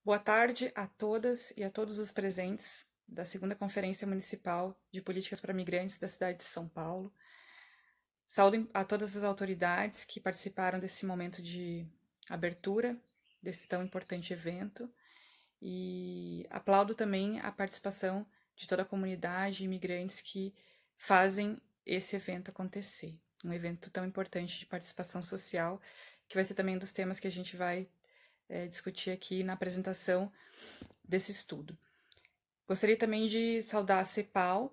Boa tarde a todas e a todos os presentes da segunda Conferência Municipal de Políticas para Migrantes da cidade de São Paulo. Saúdo a todas as autoridades que participaram desse momento de abertura desse tão importante evento e aplaudo também a participação de toda a comunidade e imigrantes que fazem esse evento acontecer. Um evento tão importante de participação social, que vai ser também um dos temas que a gente vai discutir aqui na apresentação desse estudo. Gostaria também de saudar a CEPAL,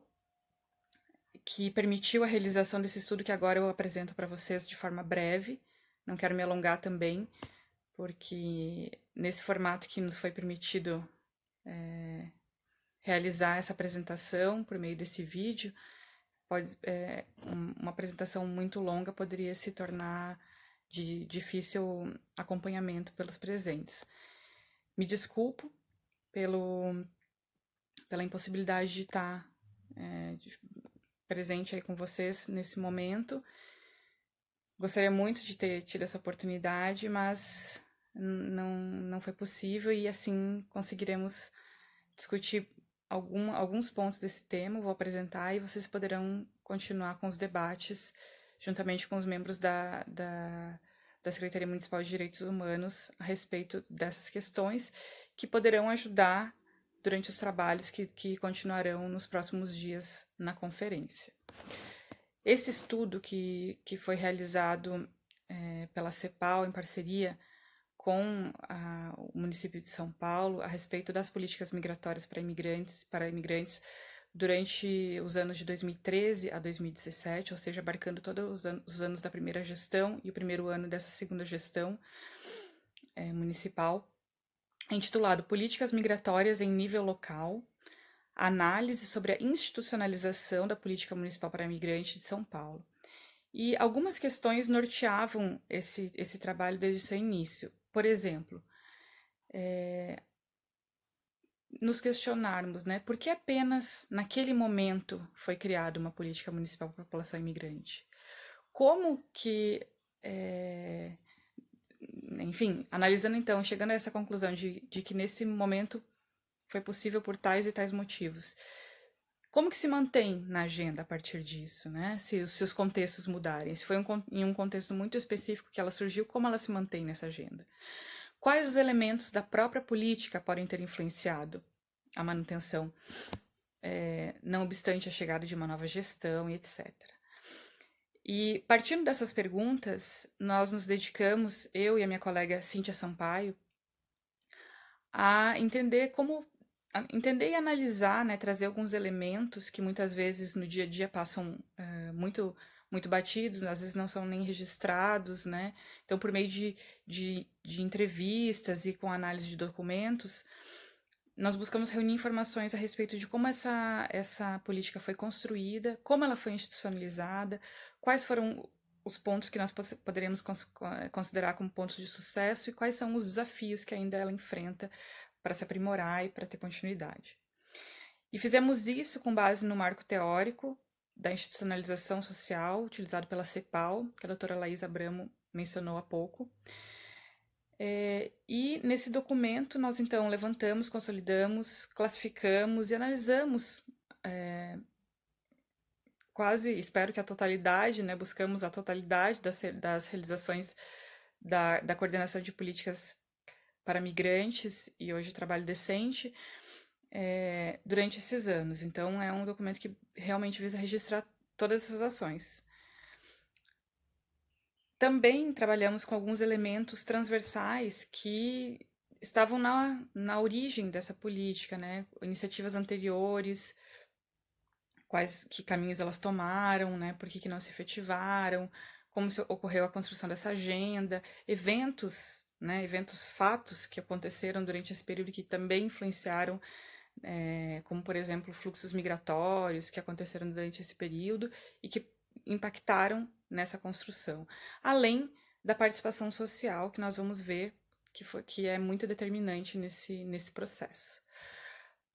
que permitiu a realização desse estudo que agora eu apresento para vocês de forma breve. Não quero me alongar também, porque nesse formato que nos foi permitido realizar essa apresentação por meio desse vídeo, uma apresentação muito longa poderia se tornar de difícil acompanhamento pelos presentes. Me desculpo pela impossibilidade de estar presente aí com vocês nesse momento. Gostaria muito de ter tido essa oportunidade, mas não foi possível e assim conseguiremos discutir alguns pontos desse tema. Vou apresentar e vocês poderão continuar com os debates juntamente com os membros da Secretaria Municipal de Direitos Humanos a respeito dessas questões que poderão ajudar durante os trabalhos que continuarão nos próximos dias na conferência. Esse estudo que foi realizado pela CEPAL em parceria com o município de São Paulo a respeito das políticas migratórias para imigrantes durante os anos de 2013 a 2017, ou seja, abarcando todos os anos da primeira gestão e o primeiro ano dessa segunda gestão municipal, intitulado Políticas Migratórias em Nível Local, análise sobre a institucionalização da política municipal para imigrantes de São Paulo. E algumas questões norteavam esse trabalho desde o seu início. Por exemplo, nos questionarmos, né, por que apenas naquele momento foi criada uma política municipal para a população imigrante? Como que, enfim, analisando então, chegando a essa conclusão de que nesse momento foi possível por tais e tais motivos, como que se mantém na agenda a partir disso, né? Se os contextos mudarem, se foi em um contexto muito específico que ela surgiu, como ela se mantém nessa agenda? Quais os elementos da própria política podem ter influenciado a manutenção, não obstante a chegada de uma nova gestão e etc. E partindo dessas perguntas, nós nos dedicamos, eu e a minha colega Cíntia Sampaio, a entender e analisar, né, trazer alguns elementos que muitas vezes no dia a dia passam muito batidos, às vezes não são nem registrados, né? Então, por meio de entrevistas e com análise de documentos, nós buscamos reunir informações a respeito de como essa política foi construída, como ela foi institucionalizada, quais foram os pontos que nós poderíamos considerar como pontos de sucesso e quais são os desafios que ainda ela enfrenta para se aprimorar e para ter continuidade. E fizemos isso com base no marco teórico da institucionalização social, utilizado pela CEPAL, que a doutora Laís Abramo mencionou há pouco. E nesse documento nós então levantamos, consolidamos, classificamos e analisamos quase, espero que a totalidade, né, buscamos a totalidade das realizações da coordenação de políticas para migrantes e hoje trabalho decente durante esses anos. Então, é um documento que realmente visa registrar todas essas ações. Também trabalhamos com alguns elementos transversais que estavam na origem dessa política, né? Iniciativas anteriores, que caminhos elas tomaram, né? Por que não se efetivaram, como ocorreu a construção dessa agenda, eventos, né? Fatos que aconteceram durante esse período que também influenciaram, como, por exemplo, fluxos migratórios que aconteceram durante esse período e que impactaram nessa construção, além da participação social que nós vamos ver que é muito determinante nesse processo.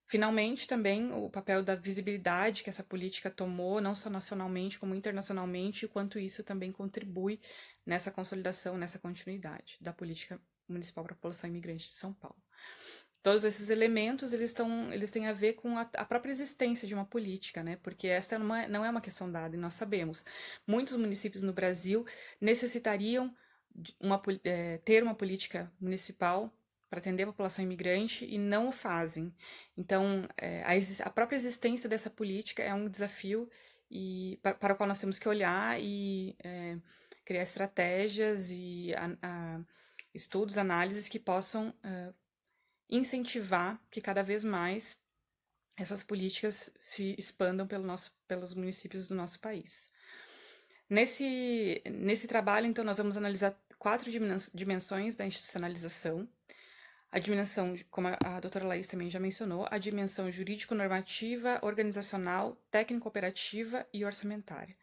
Finalmente, também, o papel da visibilidade que essa política tomou, não só nacionalmente, como internacionalmente, e quanto isso também contribui nessa consolidação, nessa continuidade da política municipal para a população imigrante de São Paulo. Todos esses elementos, eles têm a ver com a própria existência de uma política, né? Porque essa não é uma questão dada, e nós sabemos. Muitos municípios no Brasil necessitariam ter uma política municipal para atender a população imigrante e não o fazem. Então, a própria existência dessa política é um desafio para o qual nós temos que olhar e criar estratégias e estudos, análises que possam incentivar que cada vez mais essas políticas se expandam pelos municípios do nosso país. Nesse trabalho, então, nós vamos analisar 4 dimensões da institucionalização. A dimensão, como a doutora Laís também já mencionou, a dimensão jurídico-normativa, organizacional, técnico-operativa e orçamentária.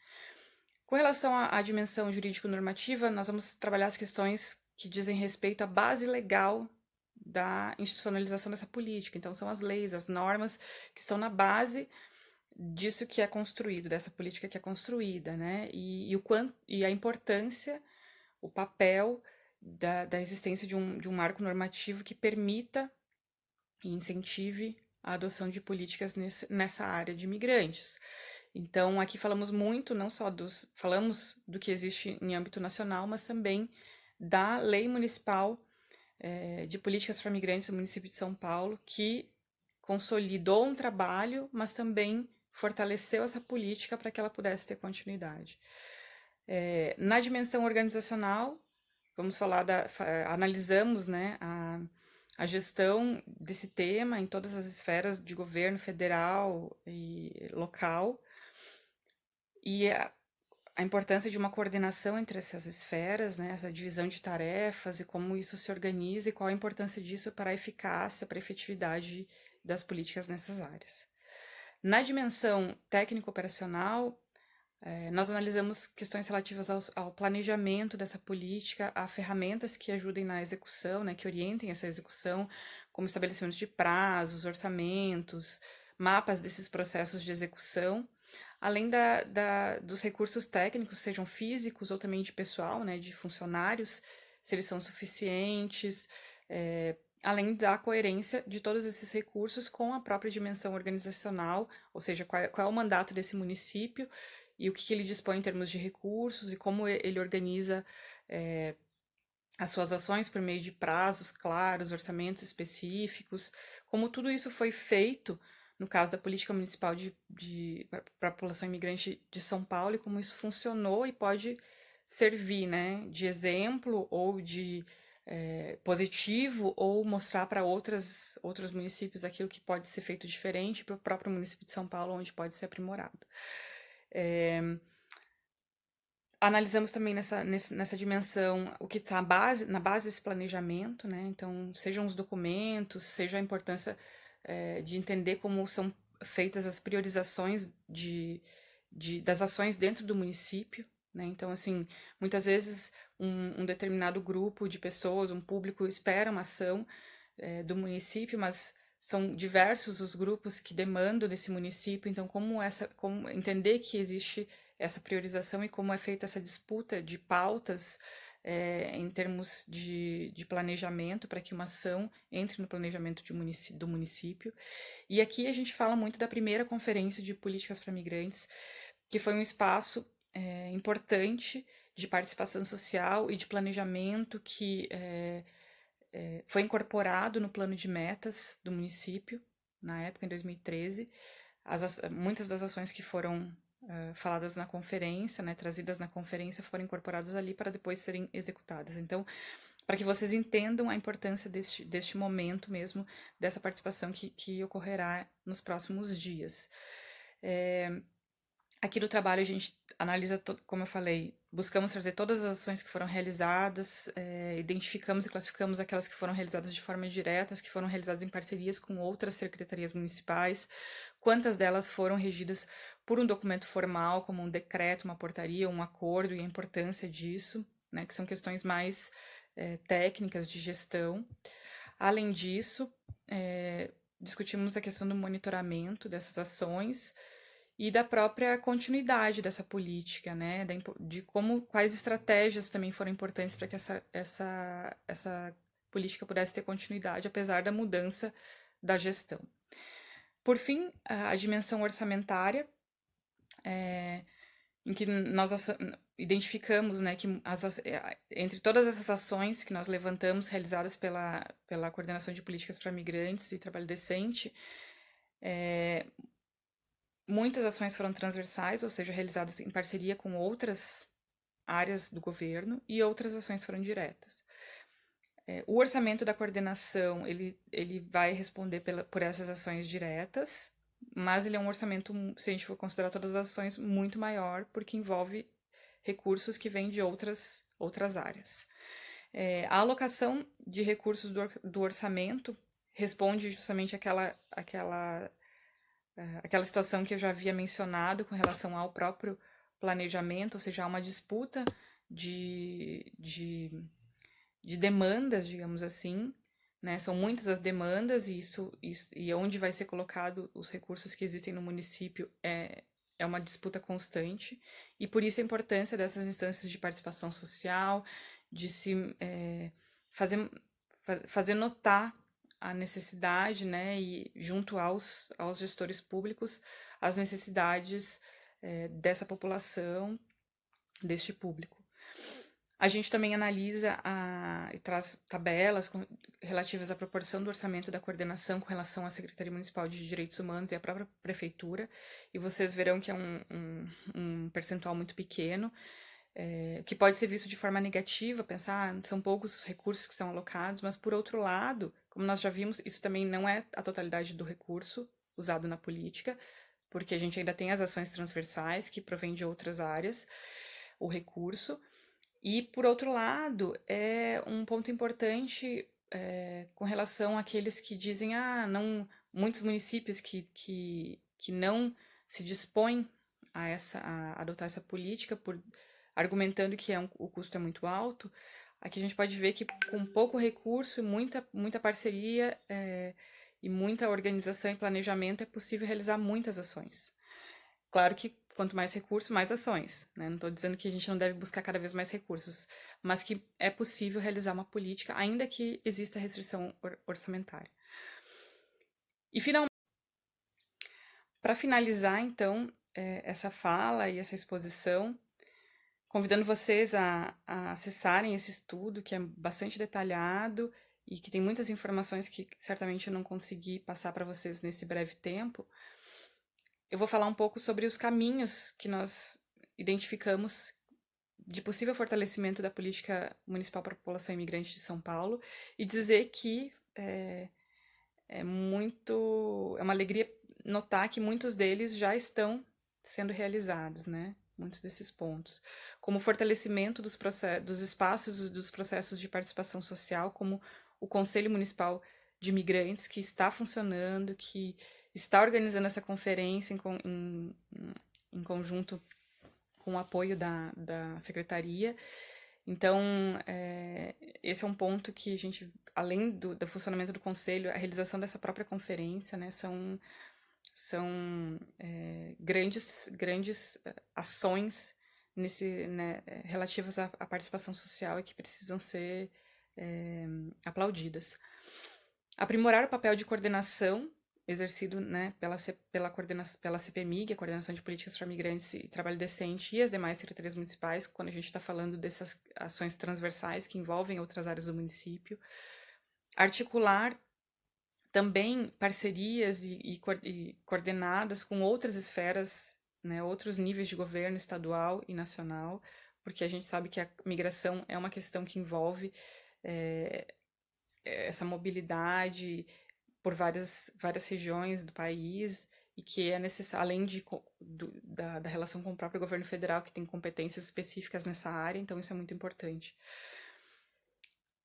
Com relação à dimensão jurídico-normativa, nós vamos trabalhar as questões que dizem respeito à base legal da institucionalização dessa política. Então, são as leis, as normas que estão na base disso que é construído, dessa política que é construída, né? E a importância, o papel da existência de um marco normativo que permita e incentive a adoção de políticas nessa área de imigrantes. Então, aqui falamos muito, não só falamos do que existe em âmbito nacional, mas também da lei municipal de políticas para migrantes do município de São Paulo, que consolidou um trabalho, mas também fortaleceu essa política para que ela pudesse ter continuidade. Na dimensão organizacional, vamos falar analisamos, né, a gestão desse tema em todas as esferas de governo federal e local, e a importância de uma coordenação entre essas esferas, né, essa divisão de tarefas e como isso se organiza e qual a importância disso para a eficácia, para a efetividade das políticas nessas áreas. Na dimensão técnico-operacional, nós analisamos questões relativas ao planejamento dessa política, a ferramentas que ajudem na execução, né, que orientem essa execução, como estabelecimento de prazos, orçamentos, mapas desses processos de execução, além dos recursos técnicos, sejam físicos ou também de pessoal, né, de funcionários, se eles são suficientes, além da coerência de todos esses recursos com a própria dimensão organizacional, ou seja, qual é o mandato desse município e o que ele dispõe em termos de recursos e como ele organiza as suas ações por meio de prazos claros, orçamentos específicos, como tudo isso foi feito no caso da política municipal para a população imigrante de São Paulo e como isso funcionou e pode servir, né, de exemplo ou de positivo ou mostrar para outros municípios aquilo que pode ser feito diferente para o próprio município de São Paulo, onde pode ser aprimorado. Analisamos também nessa dimensão o que está na base desse planejamento, né? Então, sejam os documentos, seja a importância de entender como são feitas as priorizações das ações dentro do município, né? Então, assim, muitas vezes um determinado grupo de pessoas, um público espera uma ação do município, mas são diversos os grupos que demandam desse município, então como entender que existe essa priorização e como é feita essa disputa de pautas em termos de planejamento para que uma ação entre no planejamento do município. E aqui a gente fala muito da primeira conferência de políticas para migrantes, que foi um espaço importante de participação social e de planejamento que foi incorporado no plano de metas do município, na época, em 2013. Muitas das ações que foram faladas na conferência, né, trazidas na conferência, foram incorporadas ali para depois serem executadas. Então, para que vocês entendam a importância deste momento mesmo, dessa participação que ocorrerá nos próximos dias. Aqui no trabalho a gente analisa, como eu falei, buscamos trazer todas as ações que foram realizadas, identificamos e classificamos aquelas que foram realizadas de forma direta, as que foram realizadas em parcerias com outras secretarias municipais, quantas delas foram regidas por um documento formal, como um decreto, uma portaria, um acordo, e a importância disso, né, que são questões mais técnicas de gestão. Além disso, discutimos a questão do monitoramento dessas ações, e da própria continuidade dessa política, né, quais estratégias também foram importantes para que essa política pudesse ter continuidade, apesar da mudança da gestão. Por fim, a dimensão orçamentária, em que nós identificamos, né, que entre todas essas ações que nós levantamos, realizadas pela Coordenação de Políticas para Migrantes e Trabalho Decente, muitas ações foram transversais, ou seja, realizadas em parceria com outras áreas do governo, e outras ações foram diretas. O orçamento da coordenação, ele vai responder por essas ações diretas, mas ele é um orçamento, se a gente for considerar todas as ações, muito maior, porque envolve recursos que vêm de outras áreas. A alocação de recursos do orçamento responde justamente àquela situação que eu já havia mencionado com relação ao próprio planejamento, ou seja, há uma disputa de demandas, digamos assim, né? São muitas as demandas e onde vai ser colocado os recursos que existem no município é uma disputa constante, e por isso a importância dessas instâncias de participação social, de se fazer notar a necessidade, né, e junto aos gestores públicos, as necessidades dessa população, deste público. A gente também analisa e traz tabelas relativas à proporção do orçamento da coordenação com relação à Secretaria Municipal de Direitos Humanos e à própria Prefeitura, e vocês verão que é um percentual muito pequeno, que pode ser visto de forma negativa, pensar, são poucos os recursos que são alocados, mas por outro lado, como nós já vimos, isso também não é a totalidade do recurso usado na política, porque a gente ainda tem as ações transversais que provêm de outras áreas, o recurso. E, por outro lado, é um ponto importante com relação àqueles que dizem, não, muitos municípios que não se dispõem a adotar essa política, argumentando que o custo é muito alto. Aqui a gente pode ver que com pouco recurso, muita parceria e muita organização e planejamento é possível realizar muitas ações. Claro que quanto mais recursos, mais ações, né? Não estou dizendo que a gente não deve buscar cada vez mais recursos, mas que é possível realizar uma política, ainda que exista restrição orçamentária. E, finalmente, para finalizar, então, essa fala e essa exposição, convidando vocês a acessarem esse estudo, que é bastante detalhado e que tem muitas informações que certamente eu não consegui passar para vocês nesse breve tempo. Eu vou falar um pouco sobre os caminhos que nós identificamos de possível fortalecimento da política municipal para a população imigrante de São Paulo e dizer que é uma alegria notar que muitos deles já estão sendo realizados, né? Muitos desses pontos, como o fortalecimento dos espaços dos processos de participação social, como o Conselho Municipal de Imigrantes, que está funcionando, que está organizando essa conferência em conjunto com o apoio da Secretaria. Então, esse é um ponto que a gente, além do funcionamento do Conselho, a realização dessa própria conferência, né, são grandes ações relativas à participação social e que precisam ser aplaudidas. Aprimorar o papel de coordenação exercido, né, pela CPMIG, a Coordenação de Políticas para Migrantes e Trabalho Decente, e as demais secretarias municipais, quando a gente está falando dessas ações transversais que envolvem outras áreas do município. Articular também parcerias e coordenadas com outras esferas, né, outros níveis de governo estadual e nacional, porque a gente sabe que a migração é uma questão que envolve essa mobilidade por várias regiões do país e que é necessário, além da relação com o próprio governo federal, que tem competências específicas nessa área, então isso é muito importante.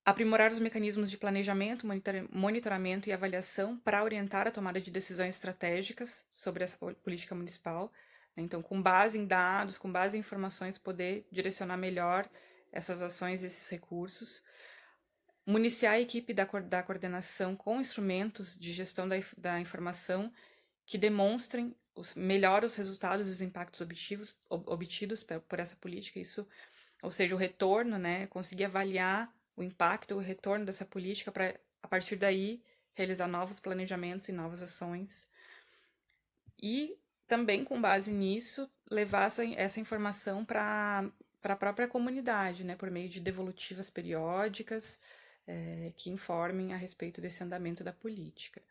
Aprimorar os mecanismos de planejamento, monitoramento e avaliação para orientar a tomada de decisões estratégicas sobre essa política municipal. Então, com base em dados, com base em informações, poder direcionar melhor essas ações e esses recursos. Municiar a equipe da coordenação com instrumentos de gestão da informação que demonstrem melhor os resultados e os impactos obtidos por essa política, isso, ou seja, o retorno, né, conseguir avaliar o impacto, o retorno dessa política, para, a partir daí, realizar novos planejamentos e novas ações. E também, com base nisso, levar essa informação para a própria comunidade, né, por meio de devolutivas periódicas, que informem a respeito desse andamento da política.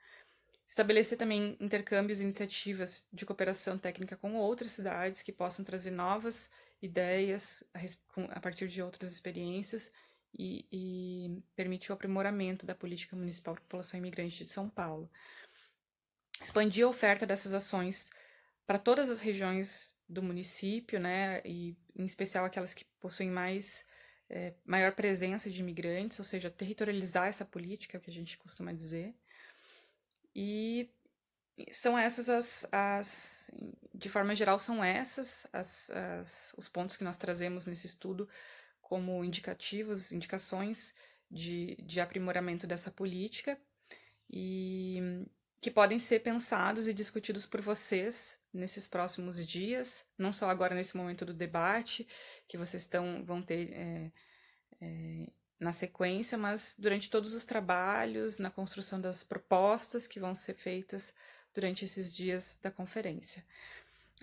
Estabelecer também intercâmbios e iniciativas de cooperação técnica com outras cidades que possam trazer novas ideias a partir de outras experiências e permitir o aprimoramento da política municipal para a população imigrante de São Paulo. Expandir a oferta dessas ações para todas as regiões do município, né, e em especial aquelas que possuem maior presença de imigrantes, ou seja, territorializar essa política, é o que a gente costuma dizer. E são essas de forma geral, são essas os pontos que nós trazemos nesse estudo como indicações de aprimoramento dessa política e que podem ser pensados e discutidos por vocês nesses próximos dias, não só agora nesse momento do debate, que vocês vão ter na sequência, mas durante todos os trabalhos, na construção das propostas que vão ser feitas durante esses dias da conferência.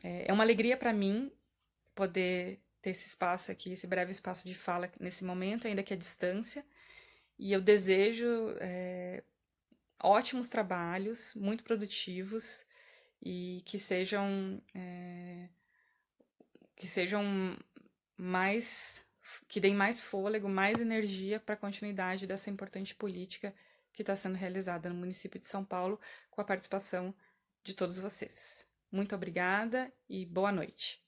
É uma alegria para mim poder ter esse espaço aqui, esse breve espaço de fala nesse momento, ainda que à distância, e eu desejo ótimos trabalhos, muito produtivos, e que sejam que deem mais fôlego, mais energia para a continuidade dessa importante política que está sendo realizada no município de São Paulo, com a participação de todos vocês. Muito obrigada e boa noite.